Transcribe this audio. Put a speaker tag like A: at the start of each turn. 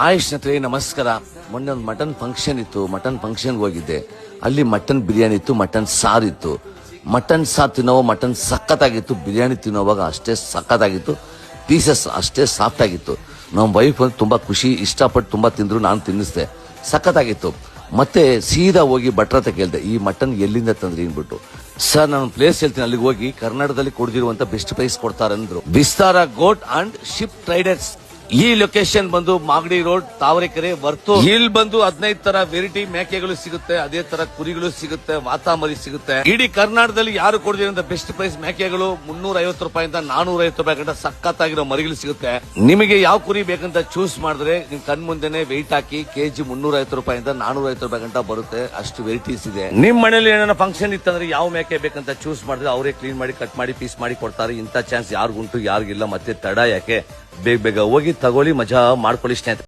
A: Hi ಸ್ನೇಹಿತರೆ, ನಮಸ್ಕಾರ. ಮೊನ್ನೆ ಒಂದು ಮಟನ್ ಫಂಕ್ಷನ್ ಇತ್ತು. ಮಟನ್ ಫಂಕ್ಷನ್ಗೆ ಹೋಗಿದ್ದೆ. ಅಲ್ಲಿ ಮಟನ್ ಬಿರಿಯಾನಿ ಇತ್ತು, ಮಟನ್ ಸಾರು ಇತ್ತು. ಮಟನ್ ಸಾರು ತಿನ್ನೋವಾಗ ಮಟನ್ ಸಖತ್ತಾಗಿತ್ತು, ಬಿರಿಯಾನಿ ತಿನ್ನೋವಾಗ ಅಷ್ಟೇ ಸಖತ್ತಾಗಿತ್ತು. ಪೀಸಸ್ ಅಷ್ಟೇ ಸಾಫ್ಟ್ ಆಗಿತ್ತು. ನಮ್ಮ ವೈಫ್ ಅಂತ ತುಂಬಾ ಖುಷಿ, ಇಷ್ಟಪಟ್ಟು ತುಂಬಾ ತಿಂದ್ರು. ನಾನು ತಿನ್ನಿಸ್ದೆ, ಸಖತ್ತಾಗಿತ್ತು. ಮತ್ತೆ ಸೀದಾ ಹೋಗಿ ಭಟ್ರ ಹತ್ರ ಕೇಳಿದೆ, ಈ ಮಟನ್ ಎಲ್ಲಿಂದ ತಂದ್ರಿ ಅಂದ್ಬಿಟ್ಟು. ಸರ್, ನಾನು ಪ್ಲೇಸ್ ಹೇಳ್ತೀನಿ, ಅಲ್ಲಿಗೆ ಹೋಗಿ ಕರ್ನಾಟಕದಲ್ಲಿ ಕೊಡ್ದಿರುವಂತ ಬೆಸ್ಟ್ ಪ್ರೈಸ್ ಕೊಡ್ತಾರೆ ಅಂದ್ರು. ವಿಸ್ತಾರ ಗೋಟ್ ಅಂಡ್ ಶಿಪ್ ಟ್ರೈಡರ್ಸ್. ಈ ಲೊಕೇಶನ್ ಬಂದು ಮಾಗಡಿ ರೋಡ್, ತಾವರೆಕೆರೆ, ವರ್ತೂರ್. ಇಲ್ಲಿ ಬಂದು 15 ತರ ವೆರೈಟಿ ಮೇಕೆಗಳು ಸಿಗುತ್ತೆ, ಅದೇ ತರ ಕುರಿಗಳು ಸಿಗುತ್ತೆ, ವಾತಾಮರಿ ಸಿಗುತ್ತೆ. ಇಡೀ ಕರ್ನಾಟಕದಲ್ಲಿ ಯಾರು ಕೊಡ್ದಿರೋ ಬೆಸ್ಟ್ ಪ್ರೈಸ್ ಮೇಕೆಗಳು 350 ರೂಪಾಯಿಂದ 450 ರೂಪಾಯಿ ಗಂಟ ಸಖತ್ತಾಗಿರೋ ಮರಿಗಳು ಸಿಗುತ್ತೆ. ನಿಮಗೆ ಯಾವ ಕುರಿ ಬೇಕಂತ ಚೂಸ್ ಮಾಡಿದ್ರೆ ನಿಮ್ ಕಣ್ ಮುಂದೆನೆ ವೆಯ್ಟ್ ಹಾಕಿ ಕೆಜಿ 350 ರೂಪಾಯಿಂದ 450 ರೂಪಾಯಿ ಗಂಟ ಬರುತ್ತೆ. ಅಷ್ಟು ವೆರೈಟೀಸ್ ಇದೆ. ನಿಮ್ ಮನೇಲಿ ಏನಾರ ಫಂಕ್ಷನ್ ಇತ್ತಂದ್ರೆ ಯಾವ ಮೇಕೆ ಬೇಕಂತ ಚೂಸ್ ಮಾಡಿದ್ರೆ ಅವರೇ ಕ್ಲೀನ್ ಮಾಡಿ, ಕಟ್ ಮಾಡಿ, ಪೀಸ್ ಮಾಡಿ ಕೊಡ್ತಾರೆ. ಇಂಥ ಚಾನ್ಸ್ ಯಾರಿಗುಂಟು, ಯಾರಿಗಿಲ್ಲ. ಮತ್ತೆ ತಡ ಯಾಕೆ, ಬೇಗ ಹೋಗಿ ತಗೊಳ್ಳಿ, ಮಜಾ ಮಾಡ್ಕೊಳ್ಳಿ ಸ್ನೇಹಿತರೆ.